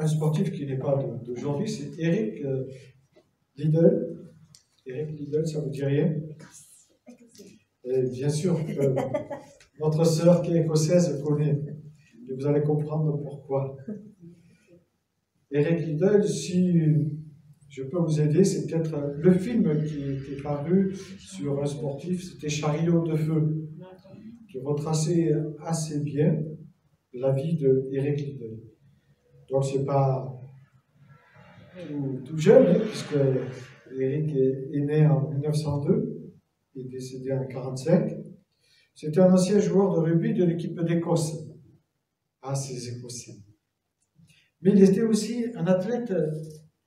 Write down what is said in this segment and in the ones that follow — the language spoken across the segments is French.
un sportif qui n'est pas d'aujourd'hui, c'est Eric Liddell. Eric Liddell, ça vous dit rien? Et bien sûr, notre sœur qui est écossaise connaît, et vous allez comprendre pourquoi. Eric Liddell, si je peux vous aider, c'est peut-être le film qui est paru sur un sportif, c'était Chariot de feu, qui retraçait assez bien la vie de Eric Liddell. Donc c'est pas tout jeune, hein, puisque Eric est né en 1902 et décédé en 1945. C'était un ancien joueur de rugby de l'équipe d'Écosse. Ah, ces Écossais. Mais il était aussi un athlète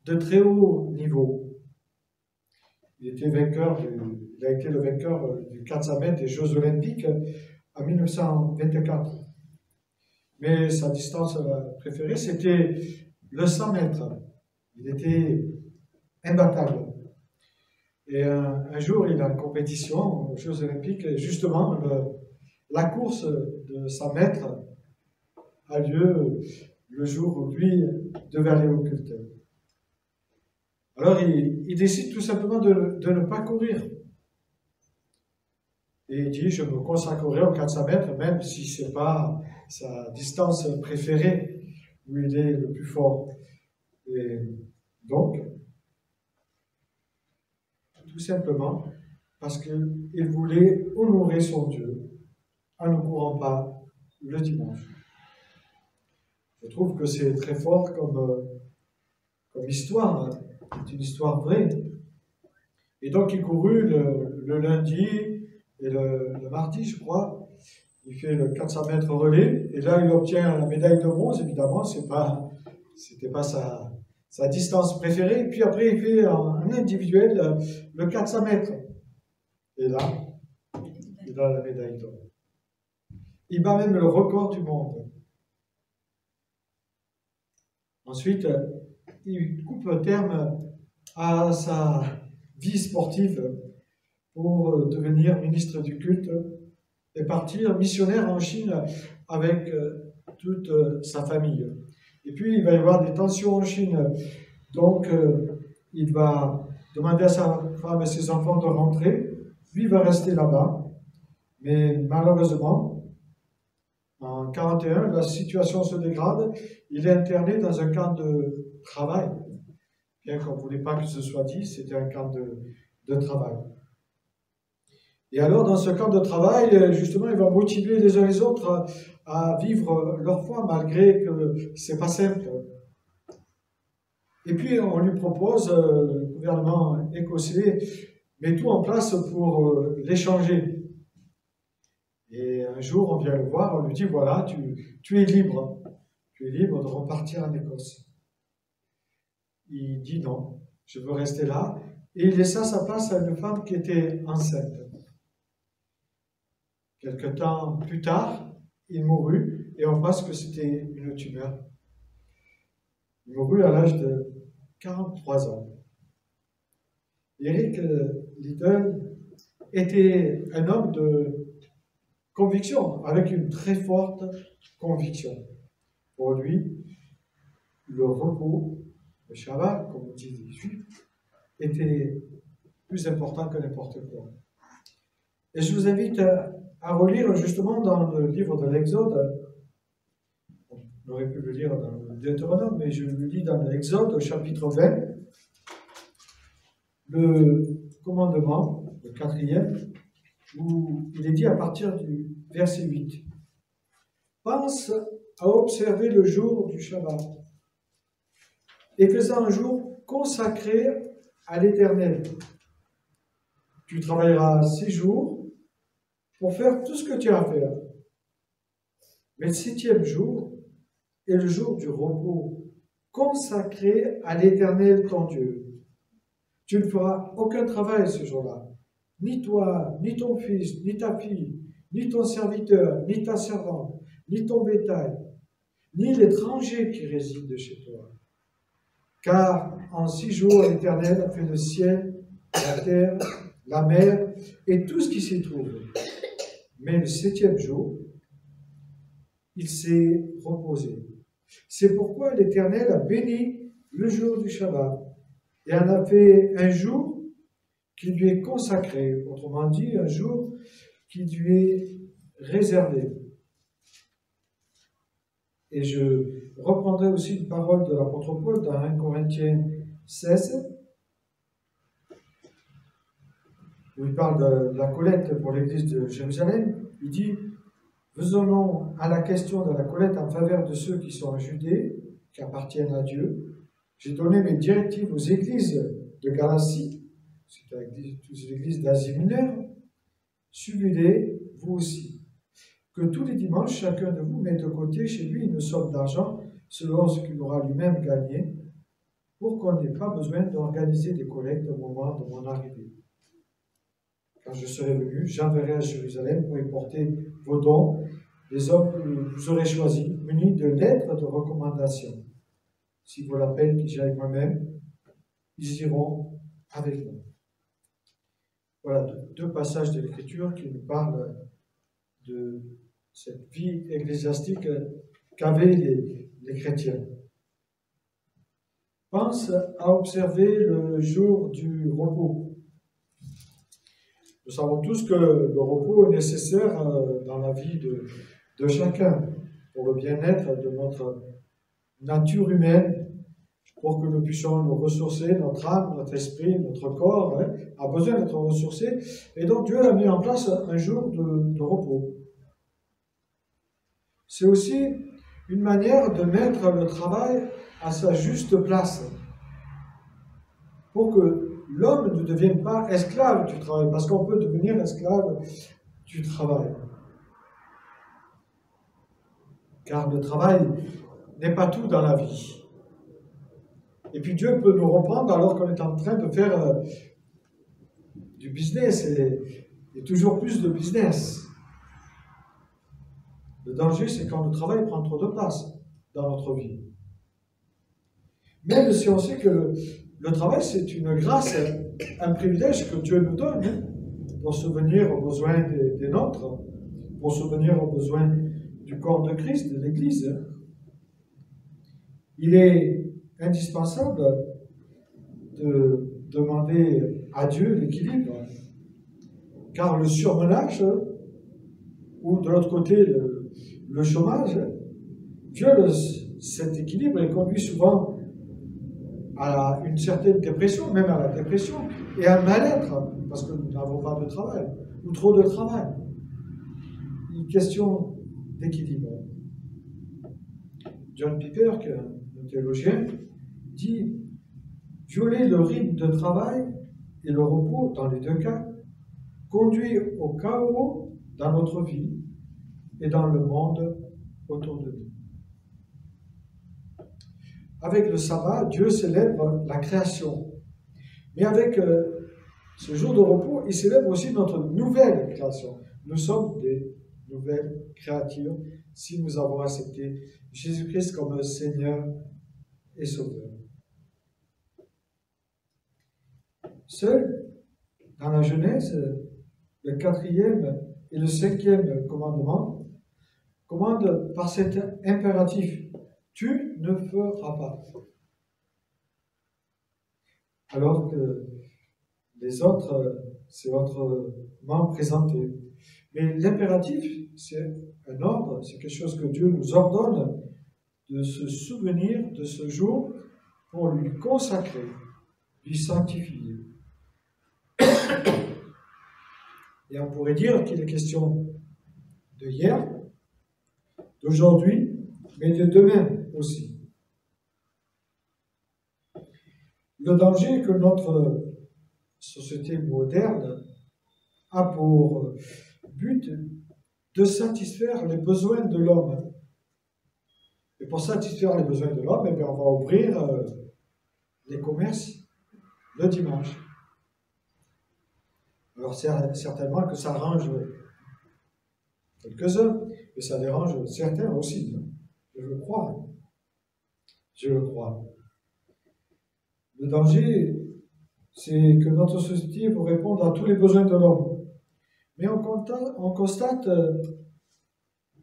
de très haut niveau. Il a été le vainqueur du 400 mètres des Jeux Olympiques en 1924. Mais sa distance préférée, c'était le 100 mètres. Il était imbattable. Et un jour, il a une compétition aux Jeux Olympiques, et justement, la course de 100 mètres a lieu le jour où lui devait aller au culte. Alors, il décide tout simplement de ne pas courir. Et il dit, je me consacrerai aux 400 mètres, même si ce n'est pas sa distance préférée, où il est le plus fort. Et donc, tout simplement, parce qu'il voulait honorer son Dieu en ne courant pas le dimanche. Je trouve que c'est très fort comme histoire, c'est une histoire vraie. Et donc il courut le lundi et le mardi, je crois, il fait le 400 mètres relais, et là il obtient la médaille de bronze, évidemment, c'était pas sa distance préférée, et puis après il fait en individuel le 400 mètres. Et là, il a la médaille d'or. Il bat même le record du monde. Ensuite, il coupe terme à sa vie sportive pour devenir ministre du culte et partir missionnaire en Chine avec toute sa famille. Et puis, il va y avoir des tensions en Chine. Donc, il va demander à sa femme et ses enfants de rentrer. Lui va rester là-bas. Mais malheureusement, en 1941, la situation se dégrade. Il est interné dans un camp de travail. Bien qu'on ne voulait pas que ce soit dit, c'était un camp de travail. Et alors, dans ce camp de travail, justement, il va motiver les uns les autres à vivre leur foi, malgré que ce n'est pas simple. Et puis, on lui propose, le gouvernement écossais met tout en place pour l'échanger. Et un jour, on vient le voir, on lui dit, voilà, tu es libre. Tu es libre de repartir en Écosse. Il dit non, je veux rester là. Et il laissa sa place à une femme qui était enceinte. Quelque temps plus tard, il mourut, et on pense que c'était une tumeur. Il mourut à l'âge de 43 ans. Eric Liddell était un homme de conviction, avec une très forte conviction. Pour lui, le repos, le Shabbat, comme on dit les Juifs, était plus important que n'importe quoi. Et je vous invite à relire justement dans le livre de l'Exode. On aurait pu le lire dans le Deutéronome, mais je le lis dans l'Exode, au chapitre 20, le commandement, le 4e, où il est dit à partir du verset 8. Pense à observer le jour du Shabbat, et fais-en un jour consacré à l'Éternel. Tu travailleras 6 jours pour faire tout ce que tu as à faire. Mais le 7e jour est le jour du repos, consacré à l'Éternel ton Dieu. Tu ne feras aucun travail ce jour-là, ni toi, ni ton fils, ni ta fille, ni ton serviteur, ni ta servante, ni ton bétail, ni l'étranger qui réside chez toi. Car en 6 jours, l'Éternel a fait le ciel, la terre, la mer et tout ce qui s'y trouve. Mais le 7e jour, il s'est reposé. C'est pourquoi l'Éternel a béni le jour du Shabbat et en a fait un jour qui lui est consacré, autrement dit, un jour qui lui est réservé. Et je reprendrai aussi une parole de l'apôtre Paul dans 1 Corinthiens 16, où il parle de la collecte pour l'église de Jérusalem. Il dit: venons à la question de la collecte en faveur de ceux qui sont en Judée, qui appartiennent à Dieu. J'ai donné mes directives aux églises de Galatie, c'est-à-dire les églises d'Asie mineure. Suivez-les, vous aussi. Que tous les dimanches, chacun de vous mette de côté chez lui une somme d'argent, selon ce qu'il aura lui-même gagné, pour qu'on n'ait pas besoin d'organiser des collectes au moment de mon arrivée. Quand je serai venu, j'enverrai à Jérusalem pour y porter vos dons, les hommes que vous aurez choisis, munis de lettres de recommandation. Si vous l'appelez que j'aille moi-même, ils iront avec nous. Voilà deux passages de l'Écriture qui nous parlent de cette vie ecclésiastique qu'avaient les chrétiens. Pense à observer le jour du repos. Nous savons tous que le repos est nécessaire dans la vie de chacun, pour le bien-être de notre nature humaine, pour que nous puissions nous ressourcer, notre âme, notre esprit, notre corps a besoin d'être ressourcé. Et donc Dieu a mis en place un jour de repos. C'est aussi une manière de mettre le travail à sa juste place, pour que l'homme ne devienne pas esclave du travail, parce qu'on peut devenir esclave du travail. Car le travail n'est pas tout dans la vie. Et puis Dieu peut nous reprendre alors qu'on est en train de faire du business et toujours plus de business. Le danger, c'est quand le travail prend trop de place dans notre vie. Même si on sait que le travail, c'est une grâce, un privilège que Dieu nous donne pour subvenir aux besoins des nôtres, pour subvenir aux besoins du corps de Christ, de l'Église. Il est indispensable de demander à Dieu l'équilibre, car le surmenage, ou de l'autre côté le chômage, viole cet équilibre et conduit souvent à une certaine dépression, même à la dépression, et à un mal-être, parce que nous n'avons pas de travail, ou trop de travail. Une question d'équilibre. John Piper, qui est un théologien, dit: violer le rythme de travail et le repos, dans les deux cas, conduit au chaos dans notre vie et dans le monde autour de nous. Avec le sabbat, Dieu célèbre la création. Mais avec ce jour de repos, il célèbre aussi notre nouvelle création. Nous sommes des nouvelles créatures si nous avons accepté Jésus-Christ comme Seigneur et Sauveur. Seul, dans la Genèse, le 4e et le 5e commandement commandent par cet impératif: tu ne feras pas. Alors que les autres, c'est autrement présenté. Mais l'impératif, c'est un ordre, c'est quelque chose que Dieu nous ordonne de se souvenir de ce jour pour lui consacrer, lui sanctifier. Et on pourrait dire qu'il est question de hier, d'aujourd'hui, mais de demain aussi. Le danger que notre société moderne a pour but de satisfaire les besoins de l'homme. Et pour satisfaire les besoins de l'homme, on va ouvrir les commerces le dimanche. Alors certainement que ça arrange quelques-uns, mais ça dérange certains aussi. Je le crois. Je le crois. Le danger, c'est que notre société vous réponde à tous les besoins de l'homme. Mais on constate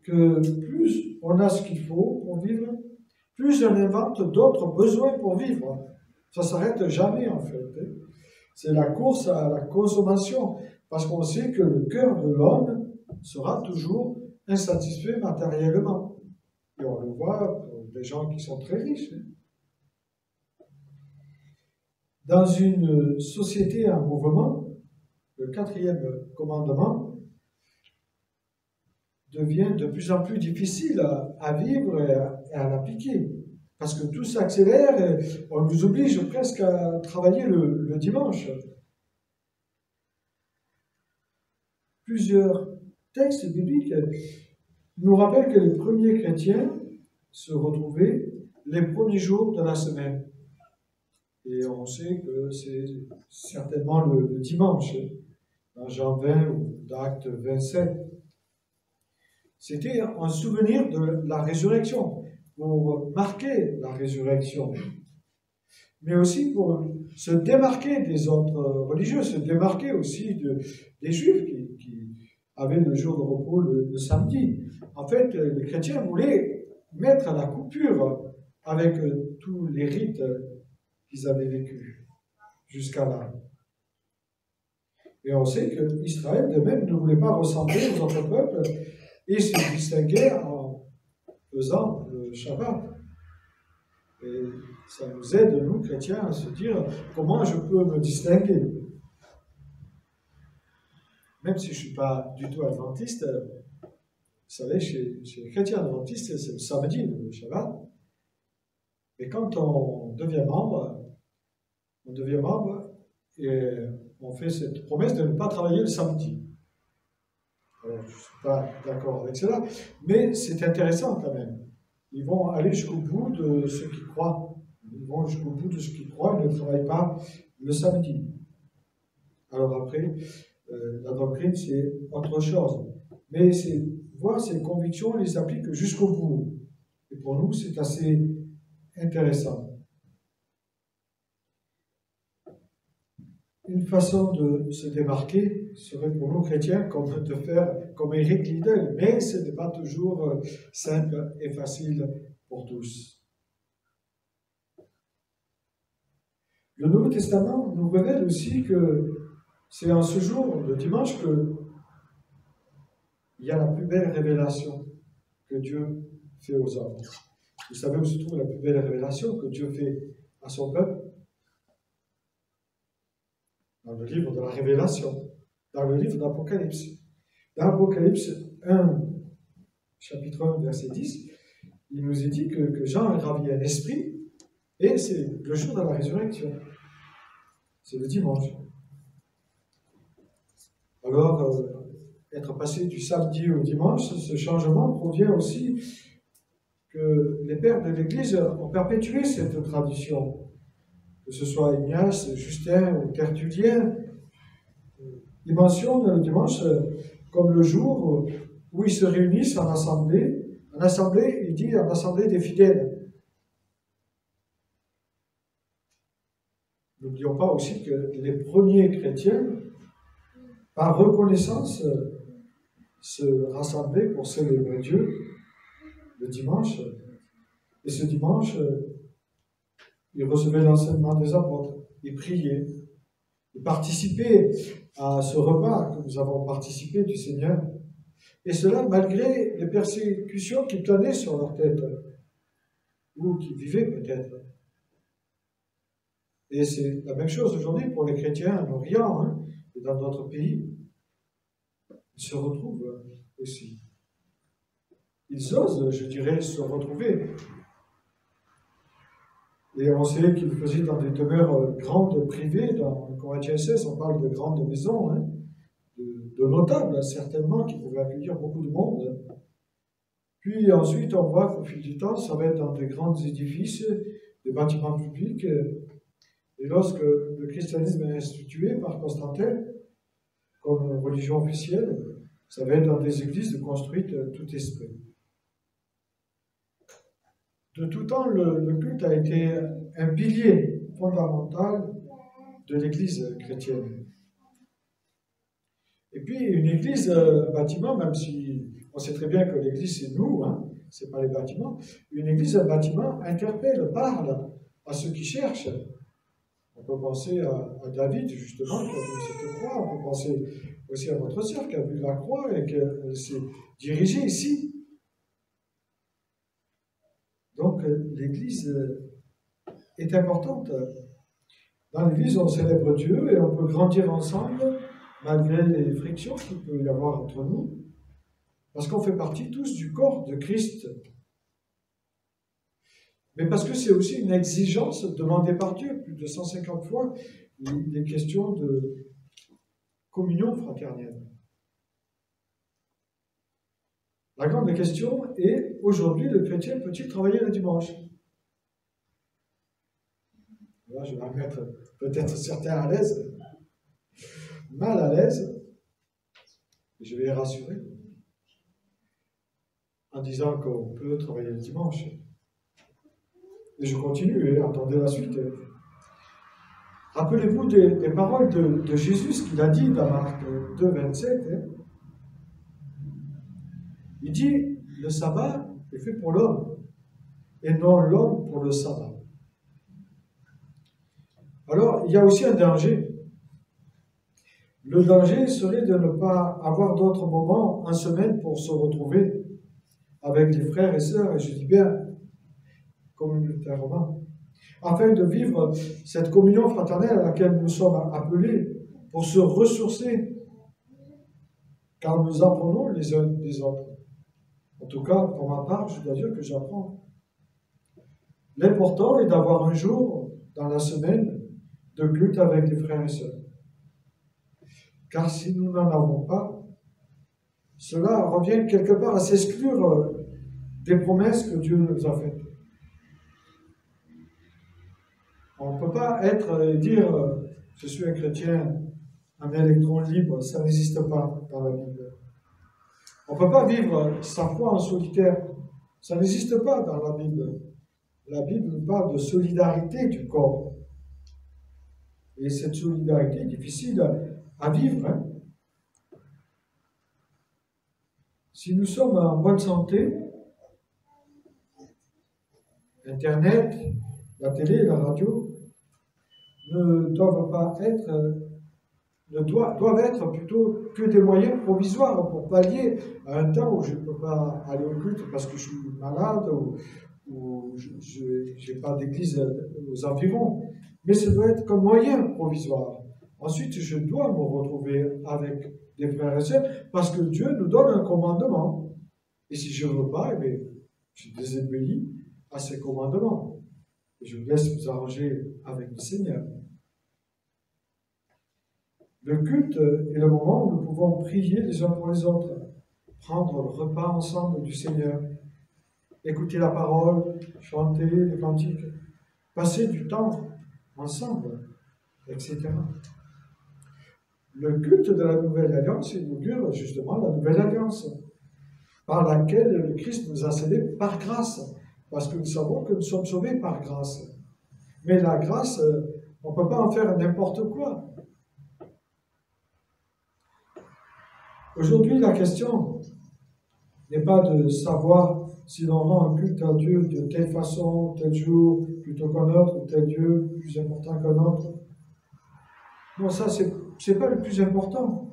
que plus on a ce qu'il faut pour vivre, plus on invente d'autres besoins pour vivre. Ça ne s'arrête jamais, en fait. C'est la course à la consommation, parce qu'on sait que le cœur de l'homme sera toujours insatisfait matériellement. Et on le voit pour des gens qui sont très riches. Dans une société en mouvement, le 4e commandement devient de plus en plus difficile à vivre et à l'appliquer. Parce que tout s'accélère et on nous oblige presque à travailler le dimanche. Plusieurs textes bibliques nous rappellent que les premiers chrétiens se retrouvaient les premiers jours de la semaine. Et on sait que c'est certainement le dimanche, dans Jean 20 ou d'Actes 27. C'était un souvenir de la résurrection, pour marquer la résurrection, mais aussi pour se démarquer des autres religieux, se démarquer aussi des Juifs qui avaient le jour de repos le samedi. En fait, les chrétiens voulaient mettre la coupure avec tous les rites qu'ils avaient vécus jusqu'à là. Et on sait qu'Israël de même ne voulait pas ressembler aux autres peuples et se distinguait en faisant le Shabbat. Et ça nous aide, nous, chrétiens, à se dire comment je peux me distinguer. Même si je ne suis pas du tout adventiste, vous savez, chez les chrétiens adventistes, c'est le samedi, le Shabbat. Et quand on devient membre et on fait cette promesse de ne pas travailler le samedi. Alors, je ne suis pas d'accord avec cela, mais c'est intéressant quand même. Ils vont aller jusqu'au bout de ce qu'ils croient. Ils vont jusqu'au bout de ce qu'ils croient, ils ne travaillent pas le samedi. Alors après, la doctrine, c'est autre chose. Mais c'est voir ces convictions, les appliquer jusqu'au bout. Et pour nous, c'est assez intéressant. Une façon de se démarquer serait pour nous chrétiens comme de faire comme Éric Liddell, mais ce n'est pas toujours simple et facile pour tous. Le Nouveau Testament nous révèle aussi que c'est en ce jour, le dimanche, qu'il y a la plus belle révélation que Dieu fait aux hommes. Vous savez où se trouve la plus belle révélation que Dieu fait à son peuple? Dans le livre de la Révélation, dans le livre d'Apocalypse. Dans Apocalypse 1, chapitre 1, verset 10, il nous est dit que Jean est ravi à l'esprit, et c'est le jour de la résurrection. C'est le dimanche. Alors, être passé du samedi au dimanche, ce changement provient aussi que les pères de l'Église ont perpétué cette tradition. Que ce soit Ignace, Justin ou Tertullien, ils mentionnent le dimanche comme le jour où ils se réunissent en assemblée. En assemblée, il dit en assemblée des fidèles. N'oublions pas aussi que les premiers chrétiens, par reconnaissance, se rassemblaient pour célébrer Dieu le dimanche. Et ce dimanche, ils recevaient l'enseignement des apôtres, ils priaient, ils participaient à ce repas que nous avons participé du Seigneur. Et cela malgré les persécutions qui planaient sur leur tête, ou qui vivaient peut-être. Et c'est la même chose aujourd'hui pour les chrétiens en Orient et dans d'autres pays. Ils se retrouvent aussi. Ils osent, je dirais, se retrouver. Et on sait qu'ils faisaient dans des demeures grandes privées. Dans Corinthiens 16, on parle de grandes maisons, de notables, certainement, qui pouvaient accueillir beaucoup de monde. Puis ensuite, on voit qu'au fil du temps, ça va être dans des grands édifices, des bâtiments publics. Et lorsque le christianisme est institué par Constantin, comme religion officielle, ça va être dans des églises construites tout esprit. De tout temps, le culte a été un pilier fondamental de l'Église chrétienne. Et puis, une Église, bâtiment, même si on sait très bien que l'Église, c'est nous, c'est pas les bâtiments. Une église, un bâtiment, interpelle, parle à ceux qui cherchent. On peut penser à David, justement, qui a vu cette croix. On peut penser aussi à votre sœur qui a vu la croix et qui s'est dirigée ici. Donc, l'Église est importante. Dans l'Église, on célèbre Dieu et on peut grandir ensemble, malgré les frictions qu'il peut y avoir entre nous, parce qu'on fait partie tous du corps de Christ. Mais parce que c'est aussi une exigence demandée par Dieu. Plus de 150 fois, il est question de communion fraternelle. La grande question est, aujourd'hui, le chrétien peut-il travailler le dimanche? Là, je vais mettre peut-être certains à l'aise, mal à l'aise, et je vais les rassurer, en disant qu'on peut travailler le dimanche. Et je continue, et attendez la suite. Rappelez-vous des paroles de Jésus, ce qu'il a dit dans Marc 2, 27. Il dit, le sabbat est fait pour l'homme, et non l'homme pour le sabbat. Alors, il y a aussi un danger. Le danger serait de ne pas avoir d'autres moments en semaine pour se retrouver avec les frères et sœurs, et je dis bien communautairement, afin de vivre cette communion fraternelle à laquelle nous sommes appelés pour se ressourcer, car nous apprenons les uns des autres. En tout cas, pour ma part, je dois dire que j'apprends. L'important est d'avoir un jour dans la semaine de culte avec les frères et sœurs. Car si nous n'en avons pas, cela revient quelque part à s'exclure des promesses que Dieu nous a faites. On ne peut pas être et dire je suis un chrétien, un électron libre, ça n'existe pas dans la Bible. On ne peut pas vivre sa foi en solitaire, ça n'existe pas dans la Bible. La Bible parle de solidarité du corps. Et cette solidarité est difficile à vivre. Hein. Si nous sommes en bonne santé, Internet, la télé, la radio ne doivent pas être, doivent être plutôt que des moyens provisoires pour pallier à un temps où je ne peux pas aller au culte parce que je suis malade ou je n'ai pas d'église aux environs. Mais ça doit être comme moyen provisoire. Ensuite, je dois me retrouver avec des frères et sœurs parce que Dieu nous donne un commandement. Et si je ne veux pas, eh bien, je désobéis à ces commandements. Et je vous laisse vous arranger avec le Seigneur. Le culte est le moment où nous pouvons prier les uns pour les autres, prendre le repas ensemble du Seigneur, écouter la parole, chanter les cantiques, passer du temps ensemble, etc. Le culte de la Nouvelle Alliance inaugure justement la Nouvelle Alliance, par laquelle le Christ nous a scellés par grâce, parce que nous savons que nous sommes sauvés par grâce. Mais la grâce, on ne peut pas en faire n'importe quoi. Aujourd'hui, la question n'est pas de savoir si l'on rend un culte à Dieu de telle façon, tel jour, plutôt qu'un autre, ou tel Dieu plus important qu'un autre. Non, ça, c'est pas le plus important.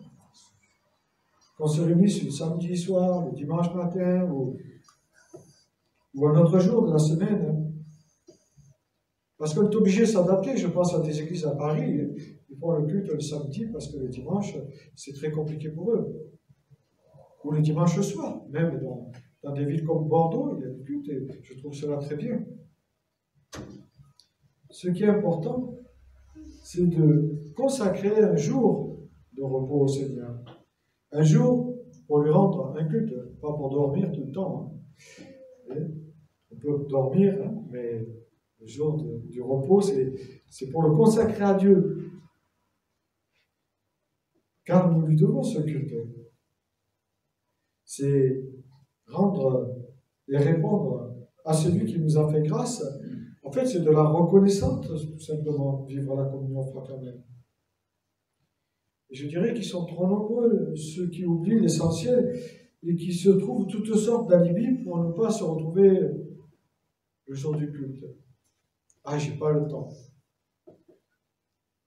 Qu'on se réunisse le samedi soir, le dimanche matin, ou un autre jour de la semaine. Parce qu'on est obligé de s'adapter. Je pense à des églises à Paris, ils font le culte le samedi parce que le dimanche, c'est très compliqué pour eux. Ou le dimanche soir, même dans des villes comme Bordeaux, il y a des cultes et je trouve cela très bien. Ce qui est important, c'est de consacrer un jour de repos au Seigneur. Un jour pour lui rendre un culte, pas pour dormir tout le temps. Hein. On peut dormir, hein, mais le jour du repos, c'est pour le consacrer à Dieu. Car nous lui devons ce culte. C'est rendre et répondre à celui qui nous a fait grâce. En fait, c'est de la reconnaissance, tout simplement, vivre la communion fraternelle. Et je dirais qu'ils sont trop nombreux, ceux qui oublient l'essentiel, et qui se trouvent toutes sortes d'alibis pour ne pas se retrouver le jour du culte. Ah, j'ai pas le temps.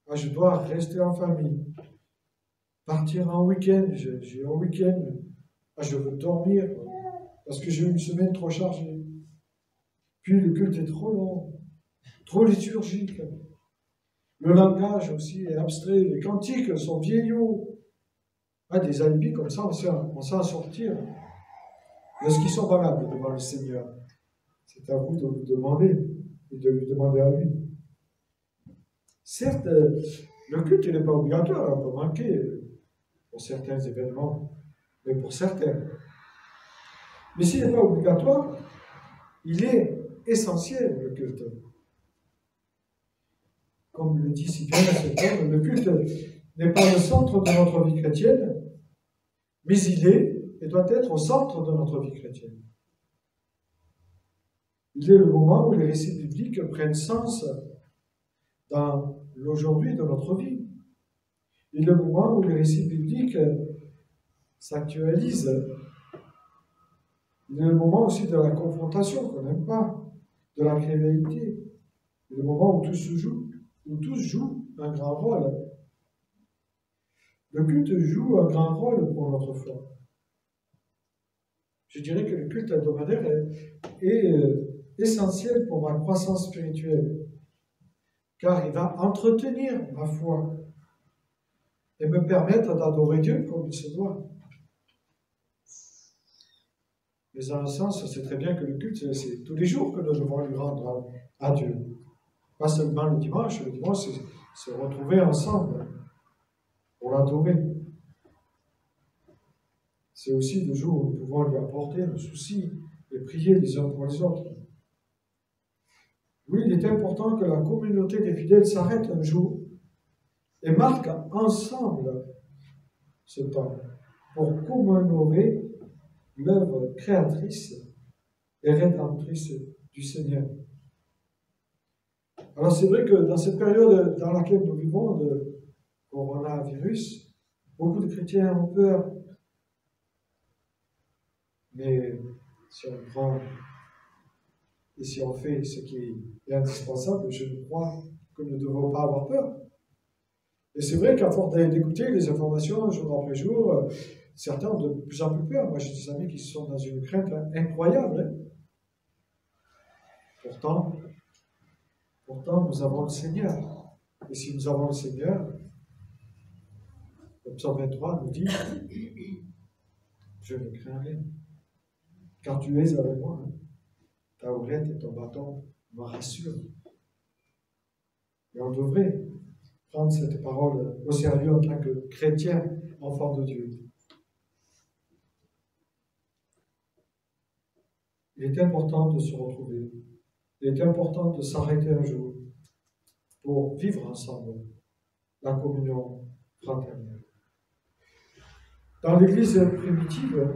Ah, je dois rester en famille. Partir en week-end, j'ai un week-end. Ah, je veux dormir parce que j'ai une semaine trop chargée. Puis le culte est trop long, trop liturgique. Le langage aussi est abstrait, les cantiques sont vieillots. Ah, des alibis comme ça, on sait en sortir. Est-ce qu'ils sont valables devant le Seigneur? C'est à vous de vous demander et de lui demander à lui. Certes, le culte n'est pas obligatoire, on peut manquer pour certains événements, mais pour certains. Mais s'il n'est pas obligatoire, il est essentiel, le culte. Comme le dit si bien cet homme, le culte n'est pas le centre de notre vie chrétienne, mais il est et doit être au centre de notre vie chrétienne. Il est le moment où les récits bibliques prennent sens dans l'aujourd'hui de notre vie. Il est le moment où les récits bibliques s'actualisent. Il est le moment aussi de la confrontation qu'on n'aime pas, de la réalité. Il est le moment où tout se joue, où tous jouent un grand rôle. Le culte joue un grand rôle pour notre foi. Je dirais que le culte hebdomadaire est essentiel pour ma croissance spirituelle, car il va entretenir ma foi et me permettre d'adorer Dieu comme il se doit. Mais en un sens, c'est très bien que le culte, c'est tous les jours que nous devons lui rendre à Dieu. Pas seulement le dimanche, c'est se retrouver ensemble pour l'adorer. C'est aussi le jour où nous pouvons lui apporter nos soucis et prier les uns pour les autres. Oui, il est important que la communauté des fidèles s'arrête un jour et marque ensemble ce temps pour commémorer l'œuvre créatrice et rédemptrice du Seigneur. Alors c'est vrai que dans cette période dans laquelle nous vivons de coronavirus, beaucoup de chrétiens ont peur. Mais si on prend et si on fait ce qui est indispensable, je crois que nous ne devons pas avoir peur. Et c'est vrai qu'à force d'écouter les informations jour après jour, certains ont de plus en plus peur. Moi, j'ai des amis qui sont dans une crainte incroyable. Pourtant, nous avons le Seigneur. Et si nous avons le Seigneur, le psaume 23 nous dit « Je ne crains rien, car tu es avec moi. Ta houlette et ton bâton me rassurent. » Et on devrait prendre cette parole au sérieux en tant que chrétien, enfant de Dieu. Il est important de se retrouver. Il est important de s'arrêter un jour pour vivre ensemble la communion fraternelle. Dans l'Église primitive,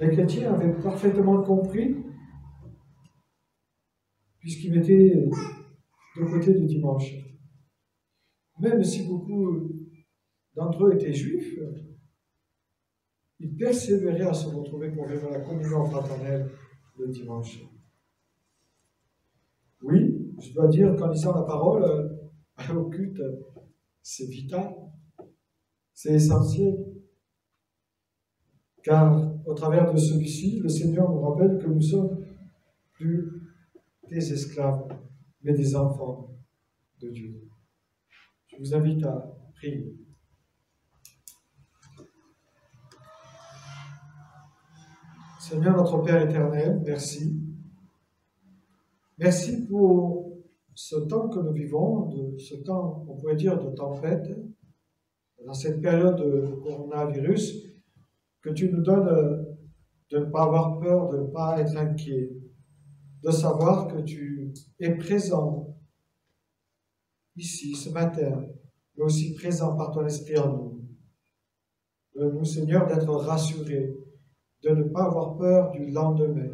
les chrétiens avaient parfaitement compris, puisqu'ils mettaient de côté le dimanche. Même si beaucoup d'entre eux étaient juifs, ils persévéraient à se retrouver pour vivre la communion fraternelle le dimanche. Oui, je dois dire qu'en lisant la parole au culte, c'est vital, c'est essentiel. Car au travers de celui-ci, le Seigneur nous rappelle que nous sommes plus des esclaves, mais des enfants de Dieu. Je vous invite à prier. Seigneur notre Père éternel, merci. Merci pour ce temps que nous vivons, de ce temps, on pourrait dire, de tempête, dans cette période de coronavirus, que tu nous donnes de ne pas avoir peur, de ne pas être inquiet, de savoir que tu es présent ici, ce matin, mais aussi présent par ton esprit en nous. De nous, Seigneur, d'être rassurés, de ne pas avoir peur du lendemain,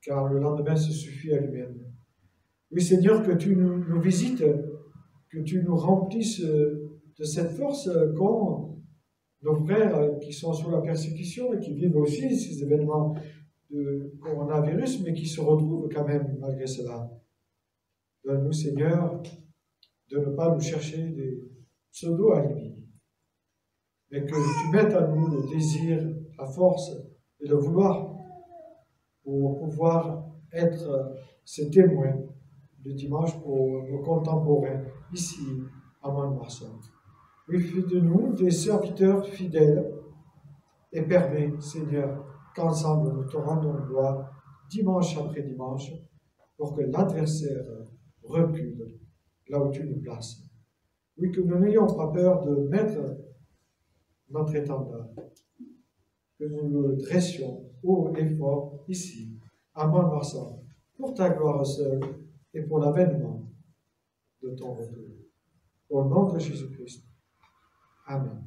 car le lendemain se suffit à lui-même. Oui, Seigneur, que tu nous visites, que tu nous remplisses de cette force qu'ont nos frères qui sont sous la persécution et qui vivent aussi ces événements de coronavirus, mais qui se retrouvent quand même malgré cela. Donne-nous, Seigneur, de ne pas nous chercher des pseudo-alibis, mais que tu mettes à nous le désir, la force et le vouloir pour pouvoir être ces témoins le dimanche pour nos contemporains ici à Mont-de-Marsan. Oui, fais de nous des serviteurs fidèles et permets, Seigneur, qu'ensemble nous te rendons gloire dimanche après dimanche pour que l'adversaire recule là où tu nous places. Oui, que nous n'ayons pas peur de mettre notre étendard, que nous le dressions haut et fort ici, à Mont-de-Marsan, pour ta gloire seule et pour l'avènement de ton retour. Au nom de Jésus-Christ. Amen.